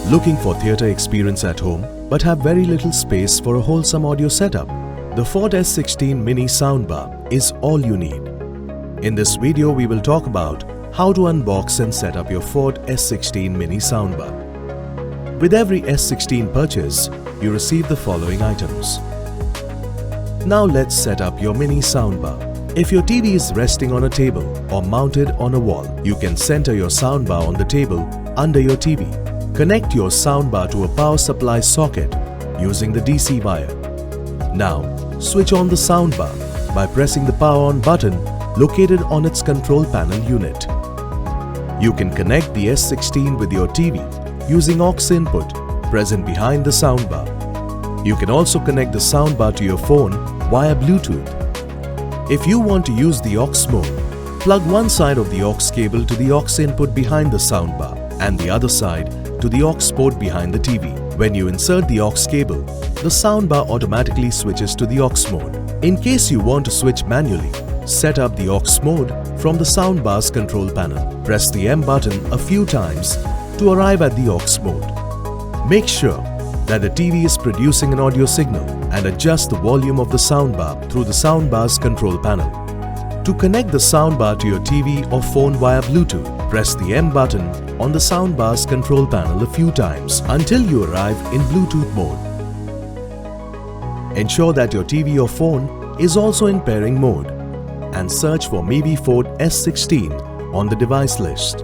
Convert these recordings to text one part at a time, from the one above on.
Looking for theatre experience at home but have very little space for a wholesome audio setup? The Ford S16 Mini Soundbar is all you need. In this video, we will talk about how to unbox and set up your Ford S16 Mini Soundbar. With every S16 purchase, you receive the following items. Now let's set up your Mini Soundbar. If your TV is resting on a table or mounted on a wall, you can center your soundbar on the table under your TV. Connect your soundbar to a power supply socket using the DC wire. Now, switch on the soundbar by pressing the power on button located on its control panel unit. You can connect the S16 with your TV using aux input present behind the soundbar. You can also connect the soundbar to your phone via Bluetooth. If you want to use the aux mode, plug one side of the aux cable to the aux input behind the soundbar and the other side to the aux port behind the TV. When you insert the aux cable, the soundbar automatically switches to the aux mode. In case you want to switch manually, set up the aux mode from the soundbar's control panel. Press the M button a few times to arrive at the aux mode. Make sure that the TV is producing an audio signal and adjust the volume of the soundbar through the soundbar's control panel. To connect the soundbar to your TV or phone via Bluetooth, press the M button on the soundbar's control panel a few times until you arrive in Bluetooth mode. Ensure that your TV or phone is also in pairing mode and search for Mivi Ford S16 on the device list.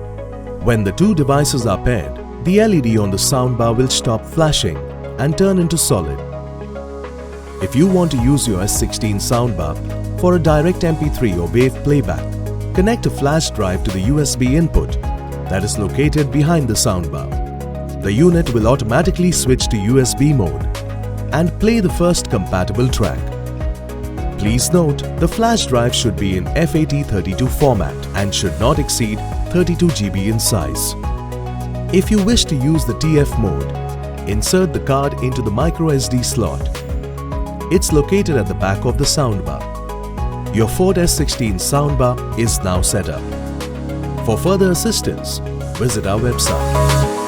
When the two devices are paired, the LED on the soundbar will stop flashing and turn into solid. If you want to use your S16 soundbar for a direct MP3 or WAV playback, connect a flash drive to the USB input that is located behind the soundbar. The unit will automatically switch to USB mode and play the first compatible track. Please note, the flash drive should be in FAT32 format and should not exceed 32 GB in size. If you wish to use the TF mode, insert the card into the microSD slot. It's located at the back of the soundbar. Your Ford S16 soundbar is now set up. For further assistance, visit our website.